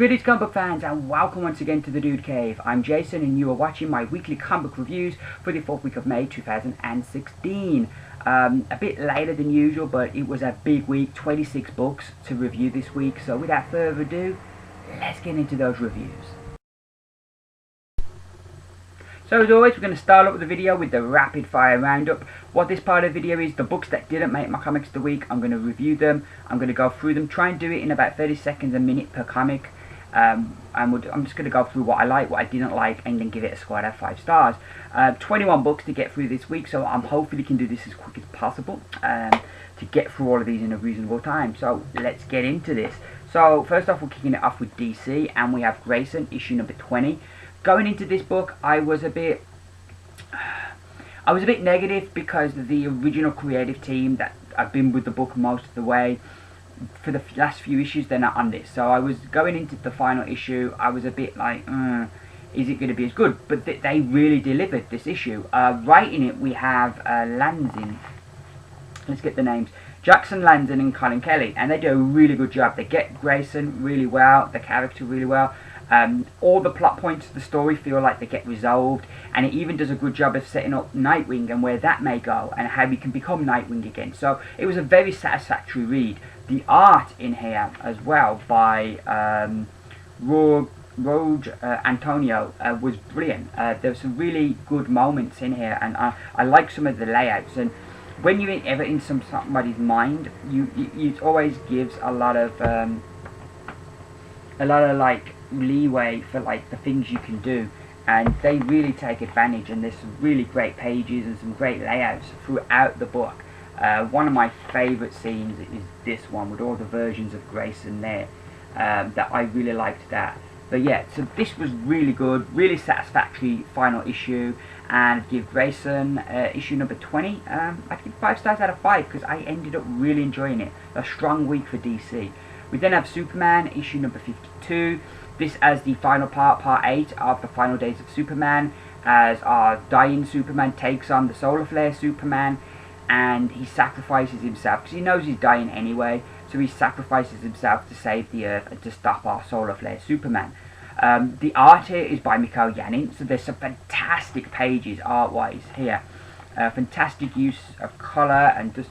Greetings comic book fans and welcome once again to the Dude Cave. I'm Jason and you are watching my weekly comic book reviews for the 4th week of May 2016. A bit later than usual, but it was a big week, 26 books to review this week, so without further ado, let's get into those reviews. So as always, we're going to start up with the video with the rapid fire roundup. What this part of the video is, the books that didn't make my comics of the week, I'm going to review them, I'm going to go through them, try and do it in about 30 seconds a minute per comic. I'm just going to go through what I like, what I didn't like, and then give it a score out of 5 stars. 21 books to get through this week, so I'm hopefully can do this as quick as possible to get through all of these in a reasonable time. So let's get into this. So first off, we're kicking it off with DC, and we have Grayson, issue number 20. Going into this book, I was a bit negative because the original creative team that have been with the book most of the way for the last few issues, they're not on this. So I was going into the final issue, I was a bit like, is it going to be as good? But they really delivered this issue. Writing it, we have Lanzin. Let's get the names. Jackson Lanzin and Colin Kelly, and they do a really good job. They get Grayson really well, the character really well. All the plot points of the story feel like they get resolved, and it even does a good job of setting up Nightwing and where that may go and how he can become Nightwing again. So it was a very satisfactory read. The art in here as well by Roge Antonio was brilliant. There were some really good moments in here, and I like some of the layouts. And when you're ever in somebody's mind, it always gives a lot of like leeway for like the things you can do, and they really take advantage. And there's some really great pages and some great layouts throughout the book. One of my favourite scenes is this one with all the versions of Grayson there. That I really liked that. But yeah, so this was really good, really satisfactory final issue, and I'd give Grayson issue number 20. I'd give 5 stars out of 5 because I ended up really enjoying it. A strong week for DC. We then have Superman issue number 52. This as the final part 8 of the final days of Superman, as our dying Superman takes on the solar flare Superman, and he sacrifices himself because he knows he's dying anyway, so he sacrifices himself to save the Earth and to stop our solar flare Superman. The art here is by Mikhail Yanin, so there's some fantastic pages art-wise here. Fantastic use of colour and just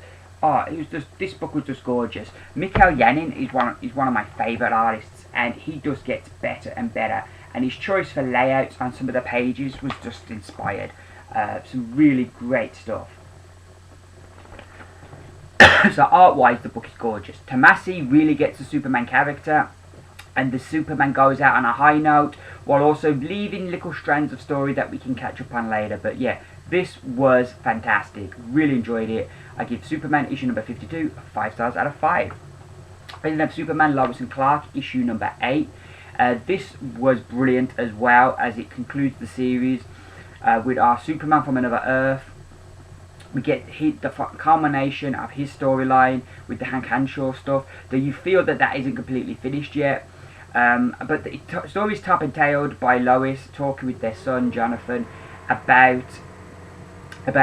this book was just gorgeous. Mikhail Yanin is one of my favourite artists, and he just gets better and better. And his choice for layouts on some of the pages was just inspired. Some really great stuff. So art-wise, the book is gorgeous. Tomasi really gets the Superman character, and the Superman goes out on a high note, while also leaving little strands of story that we can catch up on later. But yeah, this was fantastic. Really enjoyed it. I give Superman issue number 52 5 stars out of 5. I then have Superman Lois and Clark issue number 8. This was brilliant as well, as it concludes the series with our Superman from Another Earth. We get the culmination of his storyline with the Hank Henshaw stuff, though you feel that isn't completely finished yet. But the story is top and tailed by Lois talking with their son Jonathan about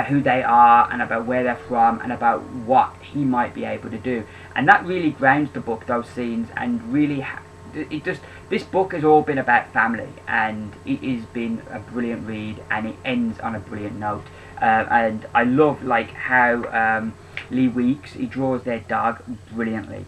who they are and about where they're from and about what he might be able to do. And that really grounds the book, those scenes, and really this book has all been about family, and it has been a brilliant read, and it ends on a brilliant note. And I love like how Lee Weeks, he draws their dog brilliantly.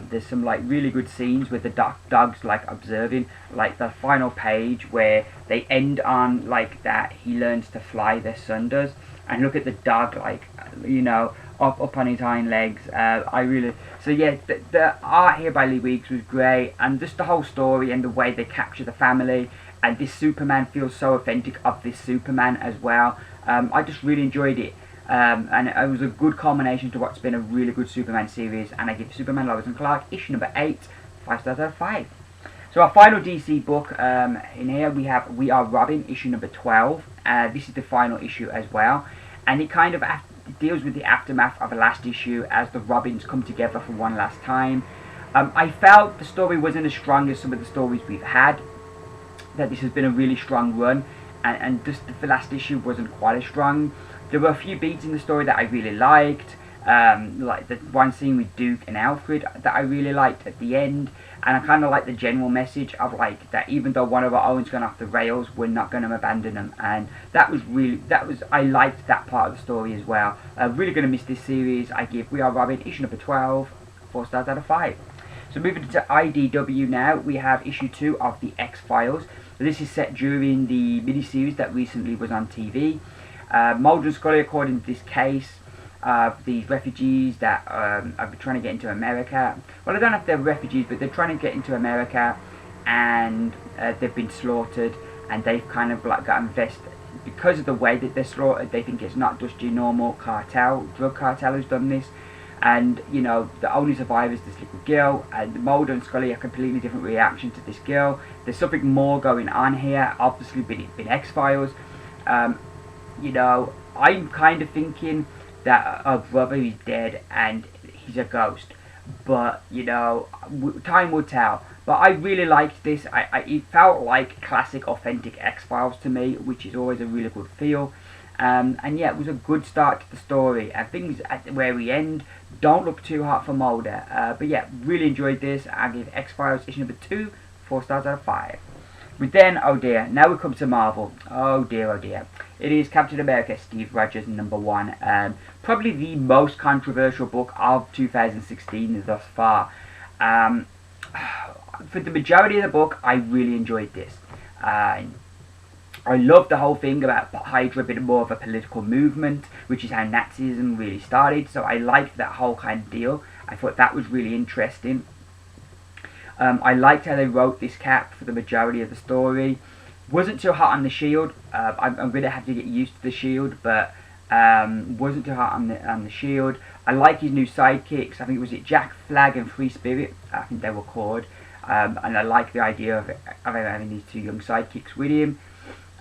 There's some like really good scenes with the dog's like observing, like the final page where they end on like that he learns to fly, their son does, and look at the dog like, you know, up on his hind legs. So yeah, the art here by Lee Weeks was great, and just the whole story and the way they capture the family, and this Superman feels so authentic of this Superman as well. I just really enjoyed it. And it was a good culmination to what's been a really good Superman series, and I give Superman Lois and Clark issue number 8 5 stars out of 5. So our final DC book in here, we have We Are Robin issue number 12. This is the final issue as well, and it kind of deals with the aftermath of the last issue as the Robins come together for one last time. I felt the story wasn't as strong as some of the stories we've had, that this has been a really strong run, and just the last issue wasn't quite as strong. There were a few beats in the story that I really liked. like the one scene with Duke and Alfred that I really liked at the end, and I kind of like the general message of like that even though one of our own's gone off the rails, we're not going to abandon them, and I liked that part of the story as well. Really going to miss this series. I give We Are Robin issue number 12 4 stars out of 5. So moving to IDW now, we have issue 2 of the X-Files. This is set during the miniseries that recently was on TV. Mulder and Scully, according to this case, these refugees that are trying to get into America. Well, I don't know if they're refugees, but they're trying to get into America, and they've been slaughtered, and they've kind of like got invested because of the way that they're slaughtered. They think it's not just your normal drug cartel who's done this, and you know the only survivor is this little girl. And Mulder and Scully have a completely different reaction to this girl. There's something more going on here. Obviously, been X-Files. You know, I'm kind of thinking that our brother is dead and he's a ghost, but you know, time will tell. But I really liked this. It felt like classic authentic X-Files to me, which is always a really good feel. And yeah, it was a good start to the story, and things at where we end don't look too hot for Mulder. But yeah, really enjoyed this. I give X-Files issue number 2 4 stars out of 5. But then, oh dear, now we come to Marvel. Oh dear, oh dear. It is Captain America, Steve Rogers, number 1. Probably the most controversial book of 2016 thus far. For the majority of the book, I really enjoyed this. I love the whole thing about Hydra being more of a political movement, which is how Nazism really started. So I liked that whole kind of deal. I thought that was really interesting. I liked how they wrote this Cap for the majority of the story. Wasn't too hot on the Shield. I'm going to have to get used to the Shield, but wasn't too hot on the Shield. I like his new sidekicks. I think it was Jack Flag and Free Spirit. I think they were called. And I like the idea of having these two young sidekicks with him.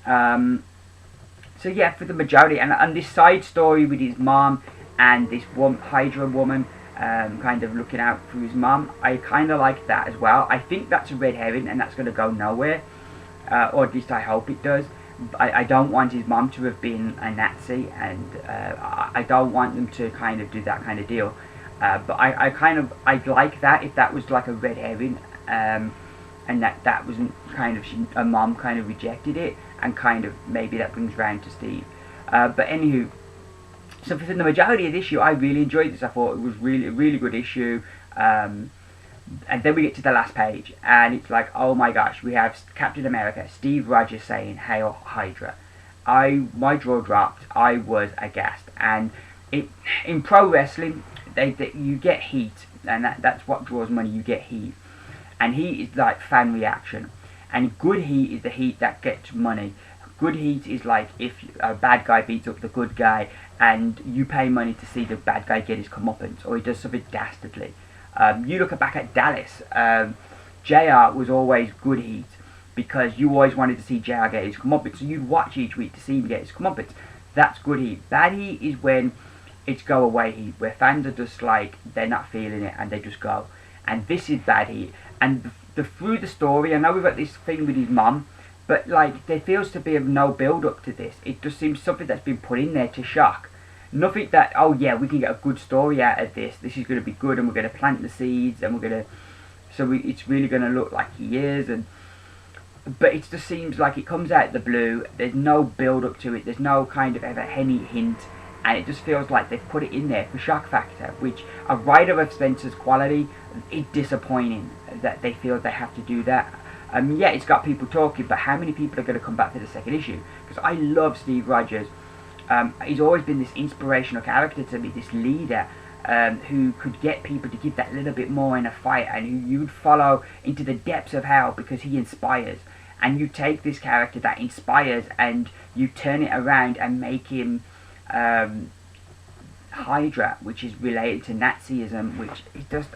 So yeah, for the majority, and this side story with his mom and this Hydra woman, kind of looking out for his mum, I kind of like that as well. I think that's a red herring and that's going to go nowhere, or at least I hope it does. I don't want his mum to have been a Nazi, and I don't want them to kind of do that kind of deal. But I'd like that if that was like a red herring, and that wasn't kind of, a mum kind of rejected it, and kind of maybe that brings round to Steve. But anywho, so for the majority of the issue, I really enjoyed this. I thought it was a really good issue. And then we get to the last page, and it's like, oh my gosh, we have Captain America, Steve Rogers saying, "Hail Hydra." My jaw dropped. I was aghast. And in pro wrestling, you get heat, and that's what draws money. You get heat, and heat is like fan reaction, and good heat is the heat that gets money. Good heat is like if a bad guy beats up the good guy, and you pay money to see the bad guy get his comeuppance, or he does something dastardly. You look back at Dallas, JR was always good heat, because you always wanted to see JR get his comeuppance, so you'd watch each week to see him get his comeuppance. That's good heat. Bad heat is when it's go away heat, where fans are just like, they're not feeling it and they just go. And this is bad heat. And through the story, I know we've got this thing with his mum, but like, there feels to be no build up to this. It just seems something that's been put in there to shock. Nothing that, oh yeah, we can get a good story out of this. This is going to be good, and we're going to plant the seeds, and it's really going to look like he is. But it just seems like it comes out of the blue. There's no build up to it. There's no kind of ever any hint, and it just feels like they've put it in there for shock factor. Which a writer of Spencer's quality, it's disappointing that they feel they have to do that. Yeah, it's got people talking, but how many people are going to come back to the second issue? Because I love Steve Rogers. He's always been this inspirational character to me, this leader who could get people to give that little bit more in a fight, and who you'd follow into the depths of hell because he inspires. And you take this character that inspires and you turn it around and make him Hydra, which is related to Nazism, which is just...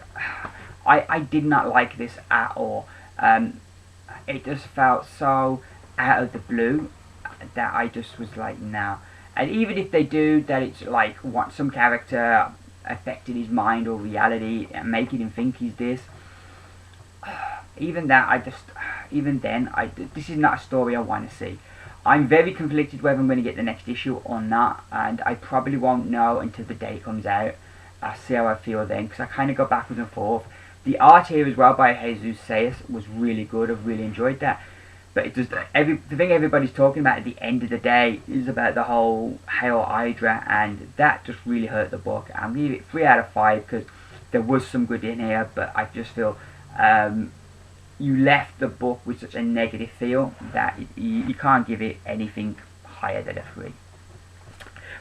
I did not like this at all. It just felt so out of the blue that I just was like, no. And even if they do that, it's like what some character affected his mind or reality and making him think he's this. Even then, this is not a story I want to see. I'm very conflicted whether I'm going to get the next issue or not, and I probably won't know until the day comes out. I'll see how I feel then, because I kind of go backwards and forth. The art here as well by Jesus Sayas was really good. I've really enjoyed that. But it just the thing everybody's talking about at the end of the day is about the whole Hail Hydra, and that just really hurt the book. I'm giving it 3 out of 5 because there was some good in here, but I just feel you left the book with such a negative feel that you can't give it anything higher than a 3.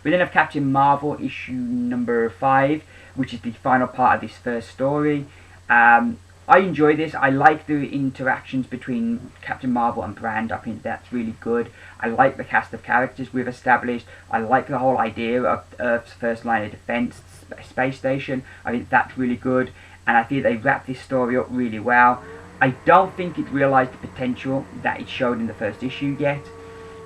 We then have Captain Marvel issue number 5, which is the final part of this first story. I enjoy this. I like the interactions between Captain Marvel and Brand. I think that's really good. I like the cast of characters we've established. I like the whole idea of Earth's first line of defense space station. I think that's really good, and I think they wrapped this story up really well. I don't think it realised the potential that it showed in the first issue yet,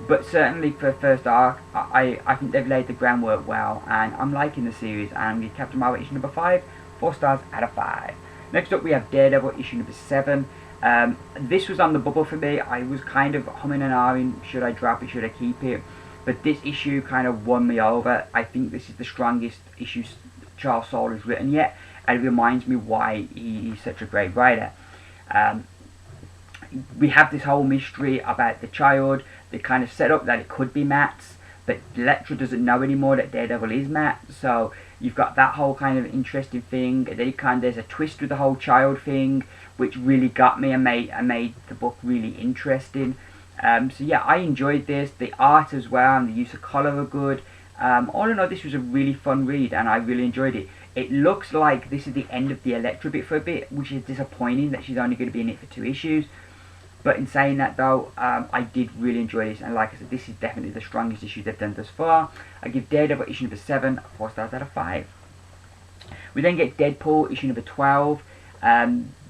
but certainly for the first arc, I think they've laid the groundwork well, and I'm liking the series. And I'm with Captain Marvel issue number 5, 4 stars out of 5. Next up we have Daredevil issue number 7. This was on the bubble for me. I was kind of humming and ahhing, should I drop it, should I keep it? But this issue kind of won me over. I think this is the strongest issue Charles Soule has written yet, and it reminds me why he's such a great writer. We have this whole mystery about the child. They kind of set up that it could be Matt's, but Elektra doesn't know anymore that Daredevil is Matt, so you've got that whole kind of interesting thing. And then there's a twist with the whole child thing, which really got me and made the book really interesting. So yeah, I enjoyed this. The art as well and the use of colour are good. All in all, this was a really fun read, and I really enjoyed it. It looks like this is the end of the Elektra bit for a bit, which is disappointing that she's only going to be in it for 2 issues. But in saying that though, I did really enjoy this, and like I said, this is definitely the strongest issue they've done thus far. I give Daredevil issue number 7 4 stars out of 5. We then get Deadpool issue number 12.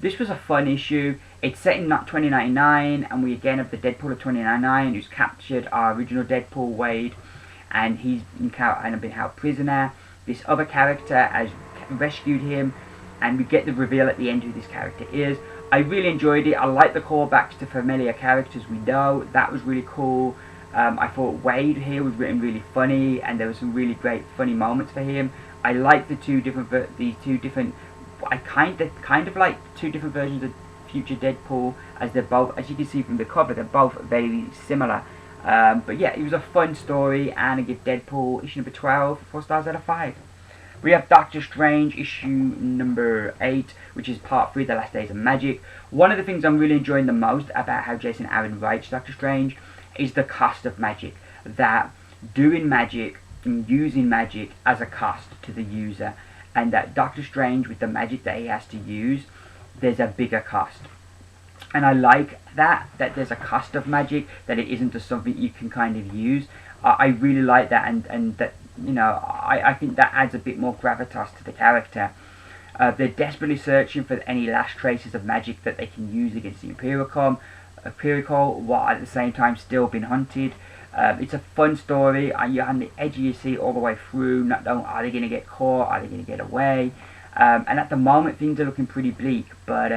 This was a fun issue. It's set in 2099, and we again have the Deadpool of 2099 who's captured our original Deadpool, Wade, and he's been held prisoner. This other character has rescued him, and we get the reveal at the end who this character is. I really enjoyed it. I like the callbacks to familiar characters we know. That was really cool. I thought Wade here was written really funny, and there were some really great funny moments for him. I like these two different. I kind of like 2 different versions of future Deadpool, as they're both, as you can see from the cover, they're both very similar. But yeah, it was a fun story, and I give Deadpool issue number 12 4 stars out of 5. We have Doctor Strange issue number 8, which is part 3, The Last Days of Magic. One of the things I'm really enjoying the most about how Jason Aaron writes Doctor Strange is the cost of magic. That doing magic and using magic as a cost to the user, and that Doctor Strange, with the magic that he has to use, there's a bigger cost. And I like that there's a cost of magic, that it isn't just something you can kind of use. I really like that, and that, you know, I think that adds a bit more gravitas to the character. They're desperately searching for any last traces of magic that they can use against the Imperium, while at the same time still being hunted. It's a fun story, and you're on the edge of your seat all the way through, not knowing, are they going to get caught, are they going to get away? And at the moment things are looking pretty bleak, but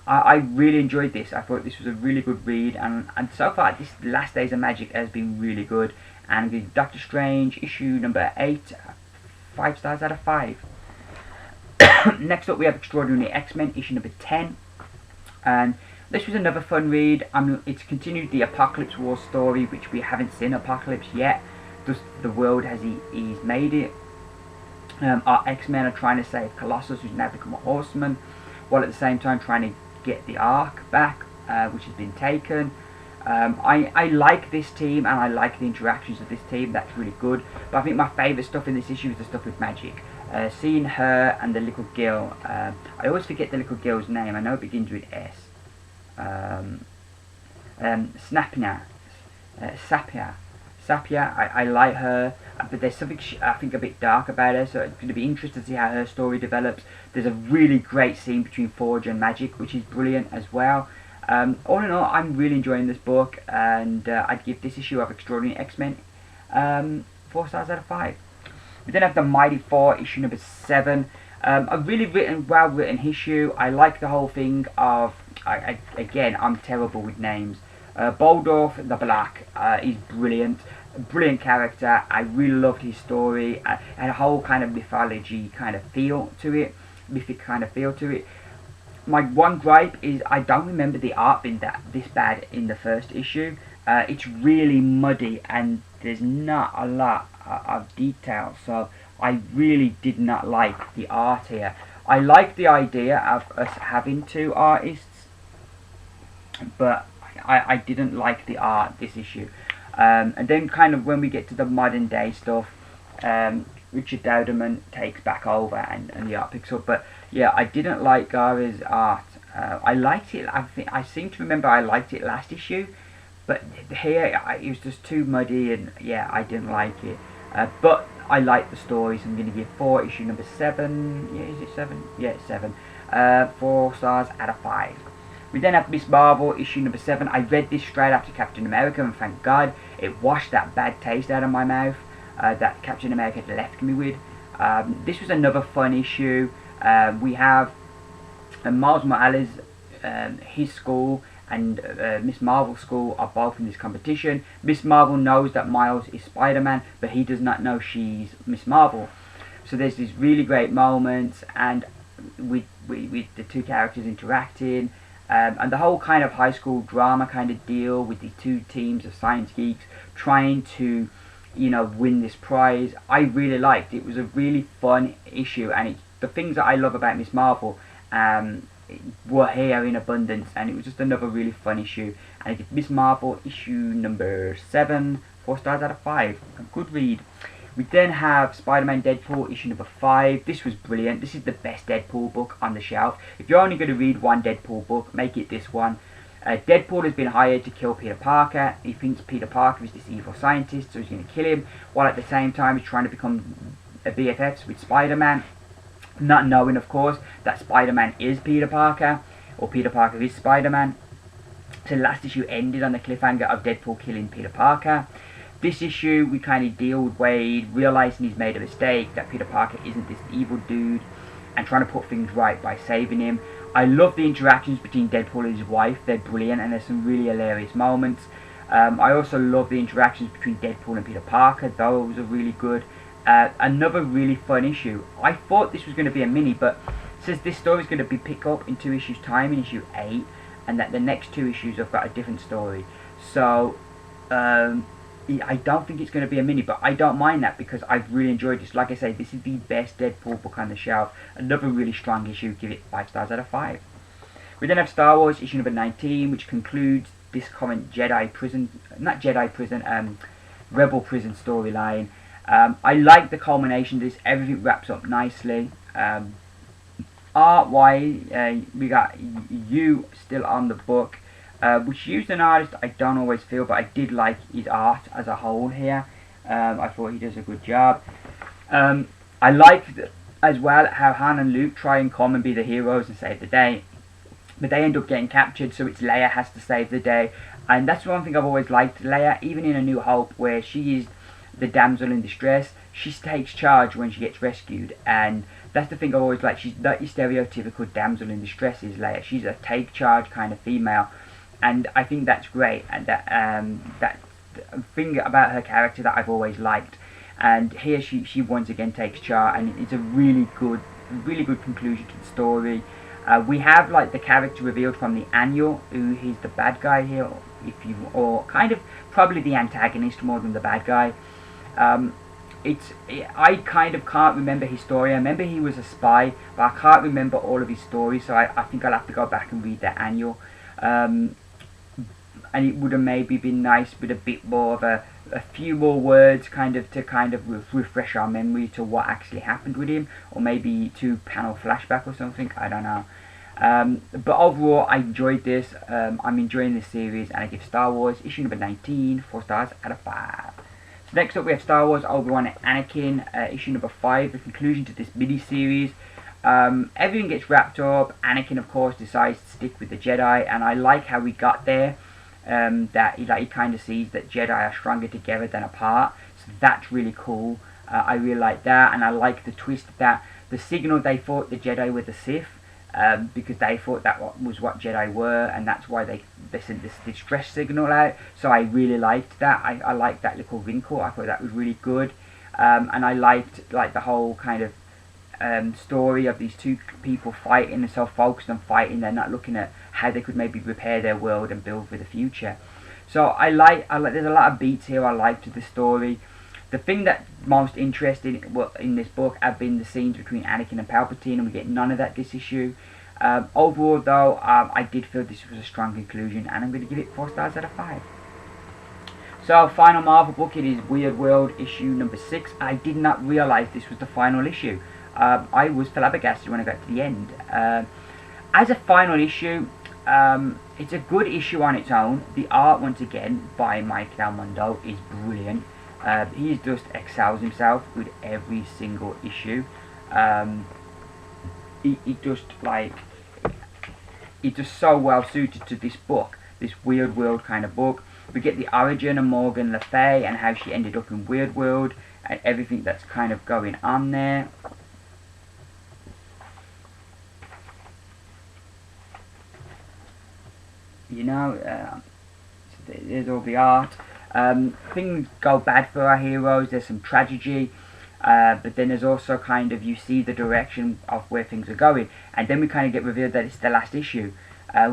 I really enjoyed this. I thought this was a really good read, and so far this Last Days of Magic has been really good. And with Doctor Strange issue number 8, 5 stars out of 5. Next up we have Extraordinary X-Men issue number 10, and this was another fun read. It's continued the Apocalypse War story, which we haven't seen Apocalypse yet. Just the world as he's made it. Our X-Men are trying to save Colossus, who's now become a Horseman, while at the same time trying to get the Ark back, which has been taken. I like this team, and I like the interactions of this team. That's really good. But I think my favourite stuff in this issue is the stuff with magic. Seeing her and the little girl. I always forget the little girl's name. I know it begins with S. Sapia. I like her, but there's something I think a bit dark about her, so it's going to be interesting to see how her story develops. There's a really great scene between Forge and Magic, which is brilliant as well. All in all, I'm really enjoying this book, and I'd give this issue of Extraordinary X-Men 4 stars out of 5. We then have the Mighty 4 issue number 7. A really well written issue. I like the whole thing of, again, I'm terrible with names. Boldorf the Black is brilliant. Brilliant character. I really loved his story. And a whole kind of mythology kind of feel to it. Mythic kind of feel to it. My one gripe is I don't remember the art being this bad in the first issue. It's really muddy and there's not a lot of detail, so I really did not like the art here. I like the idea of us having two artists, but I didn't like the art this issue. And then kind of when we get to the modern day stuff, Richard Dowderman takes back over and the art picks up. But yeah, I didn't like Gara's art. I liked it. I seem to remember I liked it last issue, but here it was just too muddy, and yeah, I didn't like it. But I like the story, so I'm going to give 4, issue number 7. Yeah, is it 7? Yeah, it's 7. 4 stars out of 5. We then have Miss Marvel, issue number 7. I read this straight after Captain America, and thank God it washed that bad taste out of my mouth that Captain America had left me with. This was another fun issue. We have Miles Morales, his school, and Miss Marvel's school are both in this competition. Miss Marvel knows that Miles is Spider-Man, but he does not know she's Miss Marvel. So there's these really great moments, and with the two characters interacting, and the whole kind of high school drama kind of deal with the two teams of science geeks trying to, you know, win this prize. I really liked it. It was a really fun issue, and the things that I love about Miss Marvel were here in abundance, and it was just another really fun issue. And I give Miss Marvel issue number 7 4 stars out of 5. A good read. We then have Spider-Man Deadpool issue number 5. This was brilliant. This is the best Deadpool book on the shelf. If you're only going to read one Deadpool book, make it this one. Deadpool has been hired to kill Peter Parker. He thinks Peter Parker is this evil scientist, so he's going to kill him, while at the same time he's trying to become a BFFs with Spider-Man, not knowing, of course, that Spider-Man is Peter Parker, or Peter Parker is Spider-Man. So the last issue ended on the cliffhanger of Deadpool killing Peter Parker. This issue, we kind of deal with Wade realising he's made a mistake, that Peter Parker isn't this evil dude, and trying to put things right by saving him. I love the interactions between Deadpool and his wife. They're brilliant, and there's some really hilarious moments. I also love the interactions between Deadpool and Peter Parker. Those are really good. Another really fun issue. I thought this was going to be a mini, but says this story is going to be picked up in 2 issues time, in issue 8, and that the next 2 issues have got a different story. So I don't think it's going to be a mini, but I don't mind that because I've really enjoyed this. Like I say, this is the best Deadpool book on the shelf. Another really strong issue. Give it 5 stars out of 5. We then have Star Wars issue number 19, which concludes this current Rebel Prison storyline. I like the culmination of this. Everything wraps up nicely. Art-wise, we got you still on the book, which used an artist I don't always feel, but I did like his art as a whole here. I thought he does a good job. I like as well how Han and Luke try and come and be the heroes and save the day, but they end up getting captured, so it's Leia has to save the day. And that's one thing I've always liked Leia, even in A New Hope, where she is the damsel in distress. She takes charge when she gets rescued, and that's the thing I always like. She's not your stereotypical damsel in distress is Leia. She's a take charge kind of female, and I think that's great. And that thing about her character that I've always liked. And here she once again takes charge, and it's a really good conclusion to the story. We have like the character revealed from the annual, who he's the bad guy here, or kind of probably the antagonist more than the bad guy. I kind of can't remember his story. I remember he was a spy, but I can't remember all of his stories, so I think I'll have to go back and read the annual. And it would have maybe been nice with a bit more of a few more words to refresh our memory to what actually happened with him, or maybe 2-panel flashback or something, I don't know. But overall, I enjoyed this. I'm enjoying this series, and I give Star Wars issue number 19 4 stars out of 5. So next up we have Star Wars Obi-Wan and Anakin, issue number 5, the conclusion to this mini-series. Everything gets wrapped up. Anakin, of course, decides to stick with the Jedi, and I like how we got there. That he kind of sees that Jedi are stronger together than apart, so that's really cool. I really like that, and I like the twist that the signal they thought the Jedi were the Sith, because they thought that was what Jedi were, and that's why they sent this distress signal out. So I really liked that. I liked that little wrinkle. I thought that was really good, and I liked like the whole kind of story of these two people fighting. They're so focused on fighting, they're not looking at how they could maybe repair their world and build for the future. So I like there's a lot of beats here. I liked the story. The thing that's most interesting in this book have been the scenes between Anakin and Palpatine, and we get none of that this issue. Overall though, I did feel this was a strong conclusion, and I'm going to give it 4 stars out of 5. So, final Marvel book, it is Weird World issue number 6. I did not realise this was the final issue. I was flabbergasted when I got to the end. As a final issue, it's a good issue on its own. The art, once again, by Mike Del Mundo is brilliant. He just excels himself with every single issue. It's just so well suited to this book, this Weird World kind of book. We get the origin of Morgan Le Fay and how she ended up in Weird World and everything that's kind of going on there. You know, so there's all the art. Things go bad for our heroes. There's some tragedy, but then there's also kind of, you see the direction of where things are going, and then we kind of get revealed that it's the last issue,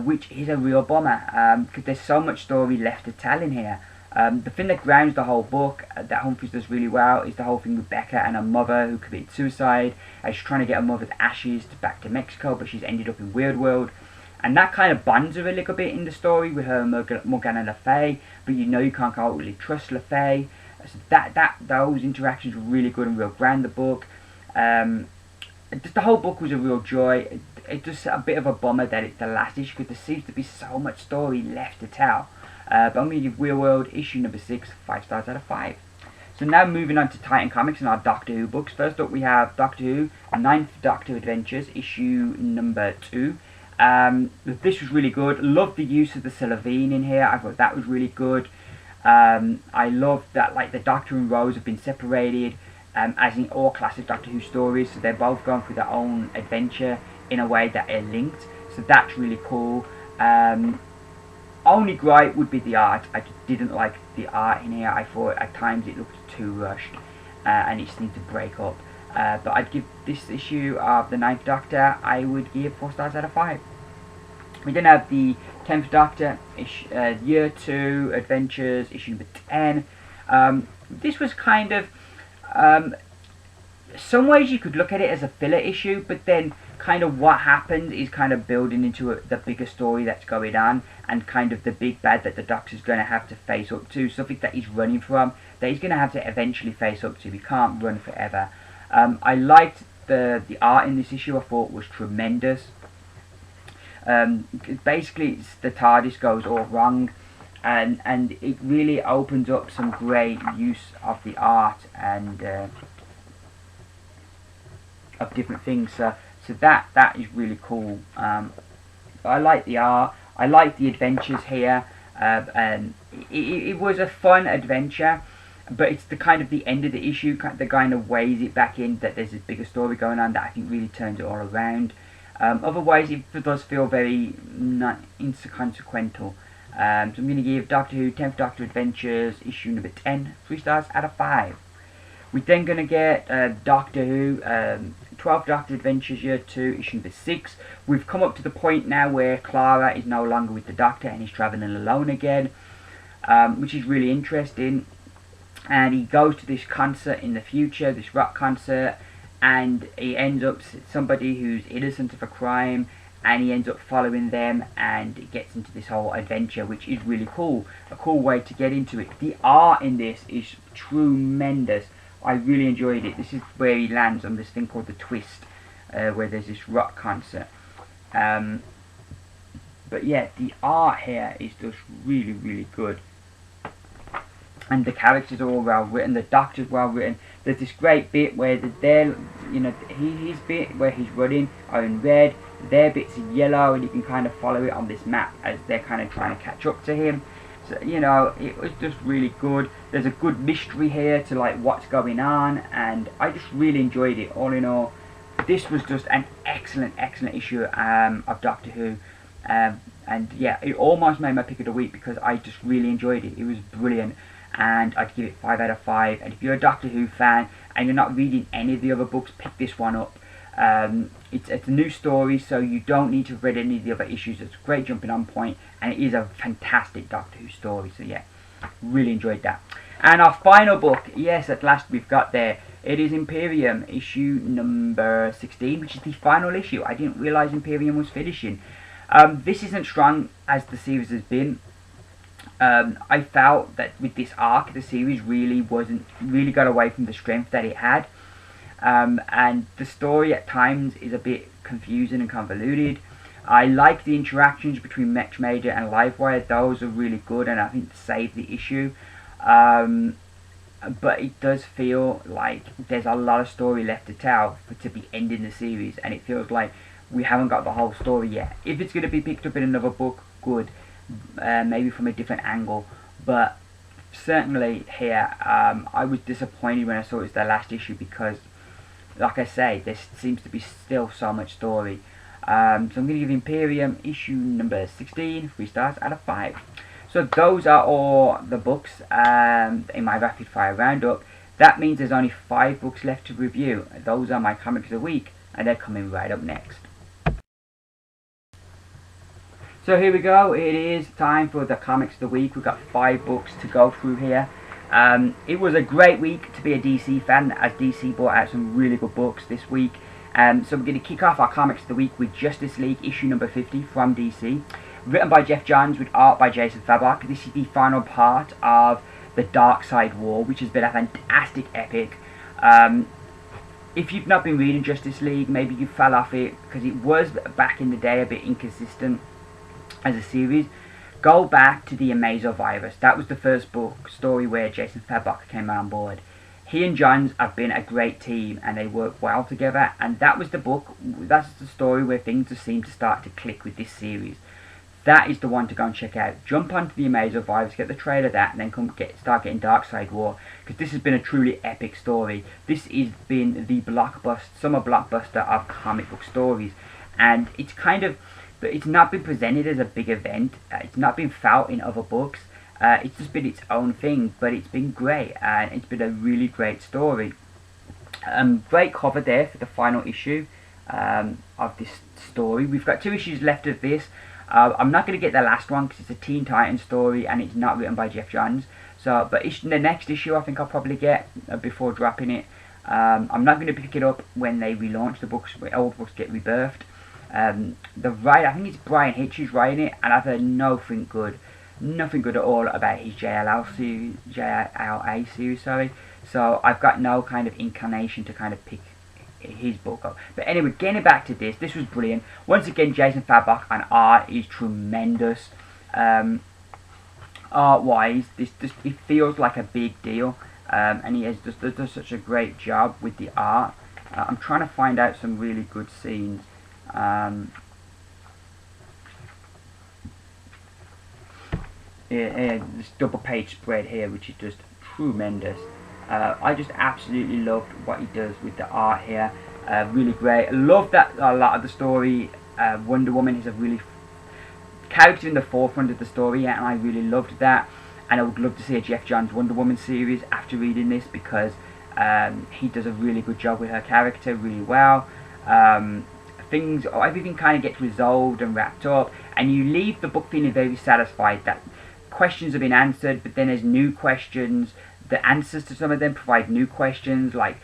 which is a real bummer, because there's so much story left to tell in here. The thing that grounds the whole book, that Humphries does really well, is the whole thing with Becca and her mother who committed suicide. She's trying to get her mother's ashes back to Mexico, but she's ended up in Weird World. And that kind of bonds her a little bit in the story with her and Morgana Le Fay, but you know you can't really trust Le Fay. So those interactions were really good and real ground the book. Just the whole book was a real joy. It's just a bit of a bummer that it's the last issue, because there seems to be so much story left to tell. But I'm going to give Weird World issue number 6 5 stars out of 5. So now moving on to Titan Comics and our Doctor Who books. First up we have Doctor Who, 9th Doctor Adventures, issue number 2. This was really good. Loved the use of the Sylvine in here. I thought that was really good. I love that, like, the Doctor and Rose have been separated, as in all classic Doctor Who stories, so they're both going through their own adventure in a way that are linked, so that's really cool. Only gripe would be the art. I just didn't like the art in here. I thought at times it looked too rushed, and it just needs to break up. But I'd give this issue of the 9th Doctor, I would give 4 stars out of 5. We then have the 10th Doctor, Year 2 Adventures, issue number 10. This was kind of, some ways you could look at it as a filler issue, but then kind of what happened is kind of building into the bigger story that's going on, and kind of the big bad that the Doctor's going to have to face up to, something that he's running from, that he's going to have to eventually face up to. He can't run forever. I liked the art in this issue. I thought was tremendous. Basically, the TARDIS goes all wrong, and it really opens up some great use of the art and of different things. So that is really cool. I like the art. I like the adventures here. And it was a fun adventure. But it's the kind of the end of the issue that kind of weighs it back in, that there's this bigger story going on that I think really turns it all around. Otherwise, it does feel very not inconsequential. So I'm going to give Doctor Who 10th Doctor Adventures issue number 10 3 stars out of 5. We're then going to get Doctor Who 12th Doctor Adventures Year 2 issue number 6. We've come up to the point now where Clara is no longer with the Doctor and he's travelling alone again, which is really interesting. And he goes to this concert in the future, this rock concert, and he ends up somebody who's innocent of a crime, and he ends up following them, and it gets into this whole adventure, which is really cool. A cool way to get into it. The art in this is tremendous. I really enjoyed it. This is where he lands on this thing called the Twist, where there's this rock concert. But yeah, the art here is just really, really good. And the characters are all well written, the Doctor's well written. There's this great bit where his bit where he's running are in red, their bits are yellow, and you can kind of follow it on this map as they're kind of trying to catch up to him. So, you know, it was just really good. There's a good mystery here to like what's going on, and I just really enjoyed it. All in all, this was just an excellent excellent issue of Doctor Who. And yeah, it almost made my pick of the week because I just really enjoyed it. It was brilliant, and I'd give it 5 out of 5. And if you're a Doctor Who fan and you're not reading any of the other books, pick this one up. It's a new story, so you don't need to have read any of the other issues. It's a great jumping on point, and it is a fantastic Doctor Who story. So yeah, really enjoyed that. And our final book, yes, at last we've got there. It is Imperium, issue number 16, which is the final issue. I didn't realise Imperium was finishing. This isn't strong as the series has been. I felt that with this arc, the series really got away from the strength that it had. And the story at times is a bit confusing and convoluted. I like the interactions between Mech Major and Livewire. Those are really good, and I think save the issue. But it does feel like there's a lot of story left to tell to be ending the series, and it feels like we haven't got the whole story yet. If it's going to be picked up in another book, good, maybe from a different angle, but certainly here, I was disappointed when I saw it was their last issue because, like I say, there seems to be still so much story. So I'm going to give Imperium issue number 16 3 stars out of 5. So those are all the books in my rapid fire roundup. That means there's only 5 books left to review. Those are my comics of the week, and they're coming right up next. So here we go, it is time for the comics of the week. We've got 5 books to go through here. It was a great week to be a DC fan, as DC brought out some really good books this week. So we're going to kick off our comics of the week with Justice League issue number 50 from DC. Written by Jeff Johns with art by Jason Fabok. This is the final part of the Dark Side War, which has been a fantastic epic. If you've not been reading Justice League, maybe you fell off it because it was back in the day a bit inconsistent as a series. Go back to the Amazo Virus. That was the first book story where Jason Fabok came on board. He and Johns have been a great team and they work well together, and that was the book, that's the story where things just seem to start to click with this series. That is the one to go and check out. Jump onto the Amazo Virus, get the trailer of that, and then start getting Dark Side War, because this has been a truly epic story. This has been the summer blockbuster of comic book stories, and it's but it's not been presented as a big event. It's not been felt in other books. It's just been its own thing, but it's been great, and it's been a really great story. Great cover there for the final issue of this story. We've got 2 issues left of this. I'm not going to get the last one because it's a Teen Titans story and it's not written by Jeff Johns. So, but the next issue I think I'll probably get before dropping it. I'm not going to pick it up when they relaunch the books, when old books get rebirthed. The writer, I think it's Brian Hitch who's writing it, and I've heard nothing good at all about his JLA series, sorry. So I've got no kind of inclination to kind of pick his book up. But anyway, getting back to this was brilliant. Once again, Jason Fabok on art is tremendous. Art-wise, it feels like a big deal, and he does such a great job with the art. I'm trying to find out some really good scenes. This double page spread here, which is just tremendous. I just absolutely loved what he does with the art here. Really great. I love that a lot of the story, Wonder Woman is a really character in the forefront of the story, and I really loved that. And I would love to see a Jeff Johns Wonder Woman series after reading this, because he does a really good job with her character, really well. Everything kind of gets resolved and wrapped up, and you leave the book feeling very satisfied that questions have been answered, but then there's new questions. The answers to some of them provide new questions, like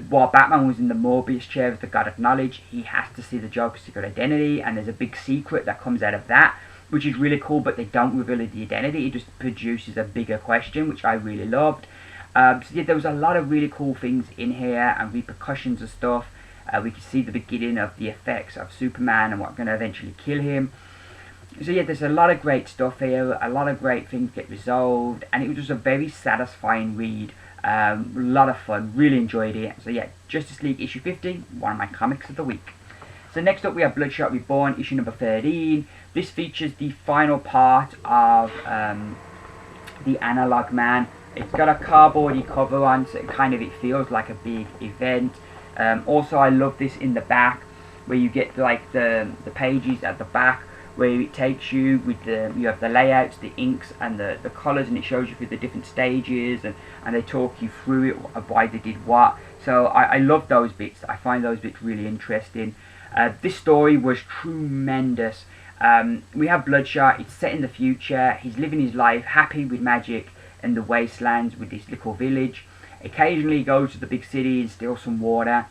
while Batman was in the Morbius chair of the God of Knowledge, he has to see the Joker's secret identity, and there's a big secret that comes out of that, which is really cool, but they don't reveal the identity. It just produces a bigger question, which I really loved. So yeah, there was a lot of really cool things in here, and repercussions and stuff. We could see the beginning of the effects of Superman and what's going to eventually kill him. So yeah, there's a lot of great stuff here, a lot of great things get resolved, and it was just a very satisfying read. A lot of fun, really enjoyed it. So yeah, Justice League issue 50, one of my comics of the week. So next up we have Bloodshot Reborn, issue number 13. This features the final part of the Analog Man. It's got a cardboardy cover on, so it feels like a big event. Also, I love this in the back. where you get like the pages at the back where it takes you with you have the layouts, the inks and the colours, and it shows you through the different stages, and they talk you through it of why they did what. So I love those bits. I find those bits really interesting. This story was tremendous. We have Bloodshot. It's set in the future. He's living his life happy with magic in the wastelands with this little village. Occasionally he goes to the big city and steals some water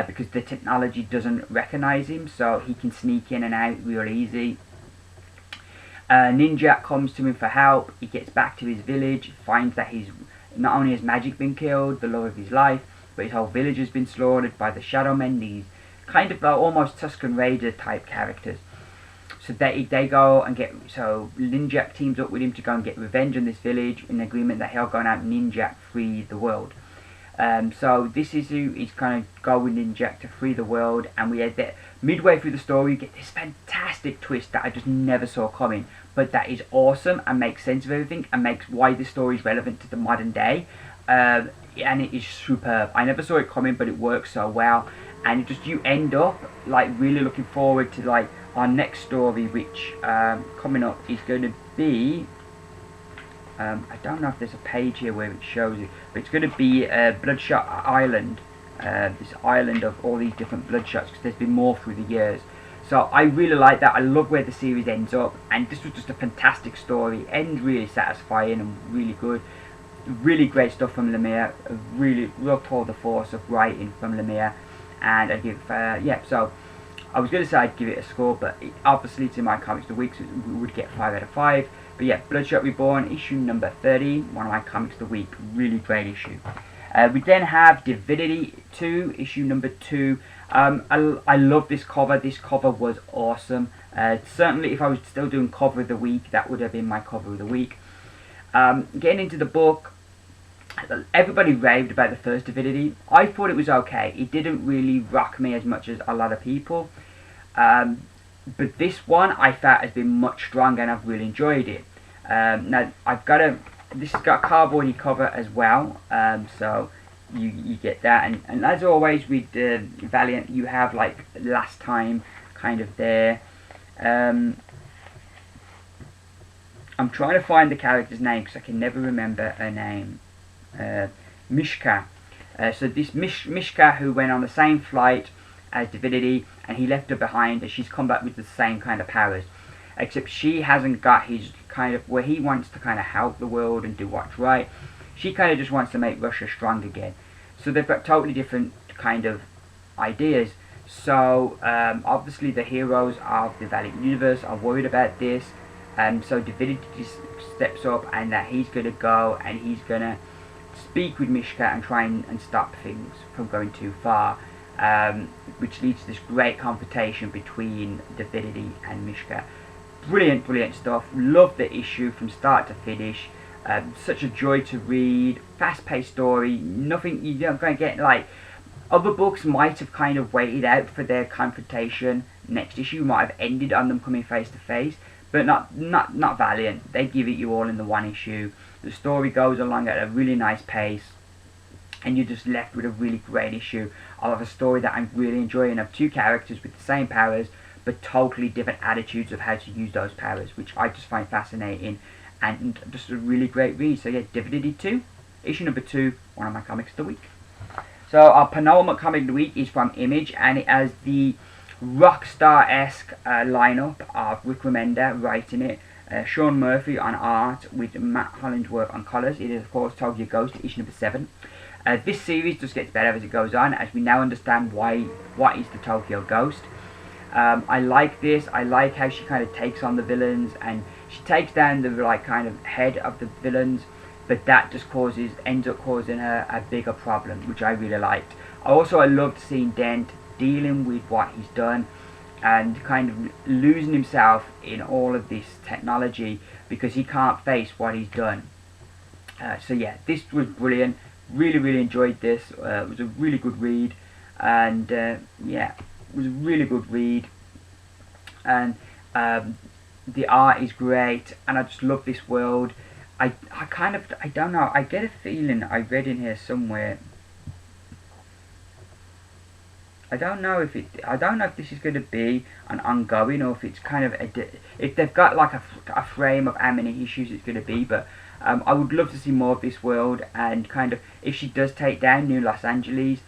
because the technology doesn't recognize him, so he can sneak in and out real easy. Ninja comes to him for help. He gets back to his village, finds that he's not only has magic been killed, the love of his life, but his whole village has been slaughtered by the Shadow Men, these kind of almost Tusken Raider type characters. So they go and so Ninja teams up with him to go and get revenge on this village in agreement that he'll go and out Ninja free the world. So this is who is kind of going Ninja to free the world, and we had that midway through the story you get this fantastic twist that I just never saw coming, but that is awesome and makes sense of everything and makes why this story is relevant to the modern day, and it is superb. I never saw it coming, but it works so well, and it just you end up like really looking forward to like our next story, which coming up is going to be I don't know if there's a page here where it shows it, but it's going to be Bloodshot Island, this island of all these different Bloodshots, because there's been more through the years. So I really like that. I love where the series ends up, and this was just a fantastic story. Ends really satisfying and really good. Really great stuff from Lemire. Really real tour de force of writing from Lemire, and I give yeah. So I was going to say I'd give it a score, but obviously it's in my comics of the week, so we would get 5 out of 5. But yeah, Bloodshot Reborn, issue number 30, one of my comics of the week. Really great issue. We then have Divinity 2, issue number 2. I love this cover. This cover was awesome. Certainly, if I was still doing cover of the week, that would have been my cover of the week. Getting into the book, everybody raved about the first Divinity. I thought it was okay. It didn't really rock me as much as a lot of people. But this one I felt has been much stronger, and I've really enjoyed it. Now this has got a cardboardy cover as well, so you get that, and as always with Valiant, you have like last time kind of there. I'm trying to find the character's name because I can never remember her name. Mishka. So this Mishka, who went on the same flight as Divinity, and he left her behind, and she's come back with the same kind of powers, except she hasn't got his kind of, where he wants to kind of help the world and do what's right. She kind of just wants to make Russia strong again. So they've got totally different kind of ideas. So obviously the heroes of the Valiant universe are worried about this, and so Divinity steps up, and that he's going to go and he's going to speak with Mishka and try and stop things from going too far. Which leads to this great confrontation between Divinity and Mishka. Brilliant stuff. Love the issue from start to finish. Such a joy to read. Fast-paced story. Nothing you don't going to get like other books might have kind of waited out for their confrontation. Next issue might have ended on them coming face to face, but not Valiant. They give it you all in the one issue. The story goes along at a really nice pace, and you're just left with a really great issue of a story that I'm really enjoying, of two characters with the same powers but totally different attitudes of how to use those powers, which I just find fascinating and just a really great read. So yeah, Divinity 2, issue number 2, one of my comics of the week. So our penultimate comic of the week is from Image, and it has the Rockstar-esque lineup of Rick Remender writing it, Sean Murphy on art with Matt Hollingsworth on colours. It is of course Tokyo Ghost, issue number 7. This series just gets better as it goes on, as we now understand what is the Tokyo Ghost. I like this. I like how she kind of takes on the villains, and she takes down the like kind of head of the villains, but that just ends up causing her a bigger problem, which I really liked. I loved seeing Dent dealing with what he's done and kind of losing himself in all of this technology because he can't face what he's done. So yeah, this was brilliant. Really enjoyed this. It was a really good read, and yeah, it was a really good read, and the art is great, and I just love this world. I don't know, I get a feeling I read in here somewhere, I don't know if this is going to be an ongoing, or if it's kind of if they've got like a frame of how many issues it's going to be. But I would love to see more of this world, and kind of, if she does take down New Los Angeles,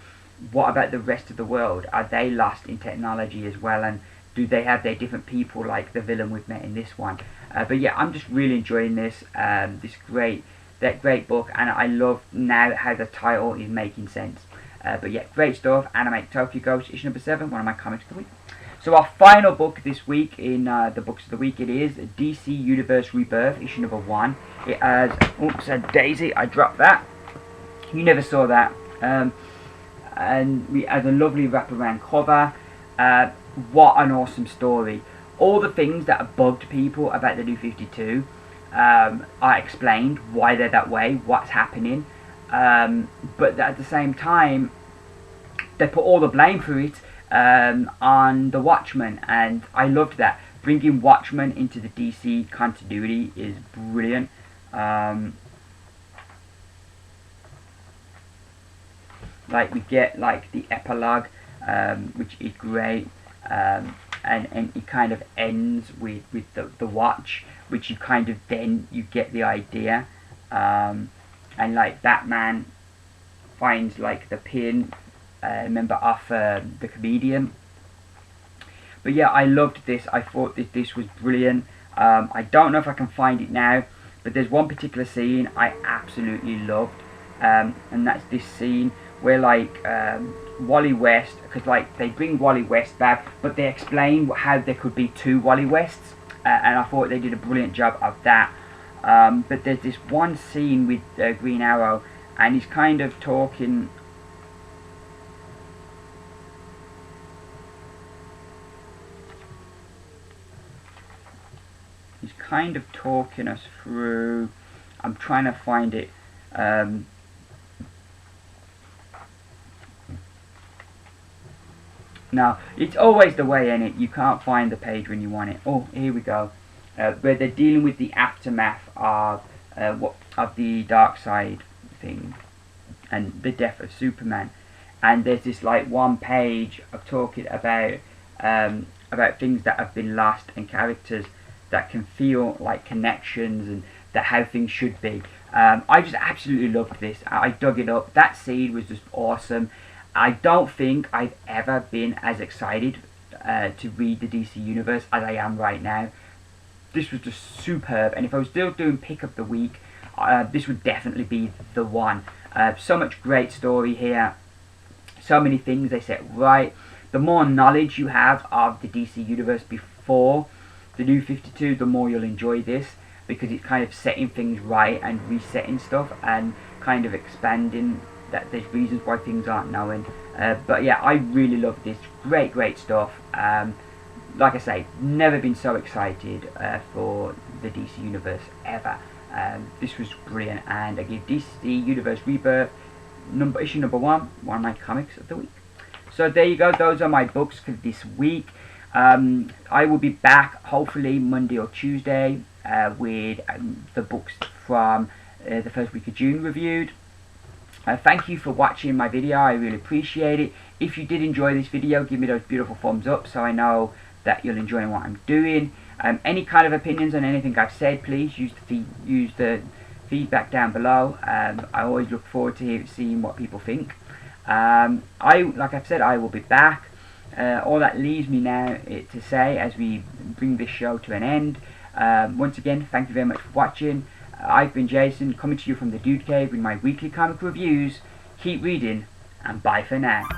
what about the rest of the world? Are they lost in technology as well, and do they have their different people like the villain we've met in this one? But yeah, I'm just really enjoying this great book, and I love now how the title is making sense. But yeah, great stuff. Animate Tokyo Ghost, issue number 7, one of my comics of the week. So our final book this week in the books of the week, it is DC Universe Rebirth, issue number 1. It has, oops, a daisy, I dropped that. You never saw that. And we had a lovely wraparound cover. What an awesome story. All the things that have bugged people about the New 52 are explained, why they're that way, what's happening. But at the same time, they put all the blame for it on the Watchman, and I loved that. Bringing Watchman into the DC continuity is brilliant. Like, we get like the epilogue, which is great, and it kind of ends with the watch, which you kind of, then you get the idea. And like Batman finds like the pin, remember, off the comedian. But yeah, I loved this. I thought that this was brilliant. I don't know if I can find it now, but there's one particular scene I absolutely loved, and that's this scene where like Wally West, because like they bring Wally West back, but they explain how there could be 2 Wally Wests, and I thought they did a brilliant job of that. But there's this one scene with Green Arrow, and he's kind of talking. He's kind of talking us through. I'm trying to find it. Now, it's always the way, in it. You can't find the page when you want it. Oh, here we go. Where they're dealing with the aftermath of the Darkseid thing and the death of Superman, and there's this like one page of talking about things that have been lost and characters that can feel like connections, and how things should be. I just absolutely loved this. I dug it up. That scene was just awesome. I don't think I've ever been as excited to read the DC Universe as I am right now. This was just superb, and if I was still doing pick of the week, this would definitely be the one. So much great story here, so many things they set right. The more knowledge you have of the DC Universe before the New 52, the more you'll enjoy this, because it's kind of setting things right and resetting stuff and kind of expanding that there's reasons why things aren't known. But yeah, I really love this. Great stuff. Like I say, never been so excited for the DC Universe ever. This was brilliant, and I give DC Universe Rebirth issue number 1, one of my comics of the week. So there you go, those are my books for this week. I will be back hopefully Monday or Tuesday with the books from the first week of June reviewed. Thank you for watching my video, I really appreciate it. If you did enjoy this video, give me those beautiful thumbs up so I know that you'll enjoy what I'm doing. Any kind of opinions on anything I've said, please use the feedback down below. I always look forward to seeing what people think. Like I've said, I will be back. All that leaves me now to say as we bring this show to an end. Once again, thank you very much for watching. I've been Jason, coming to you from the Dude Cave with my weekly comic reviews. Keep reading, and bye for now.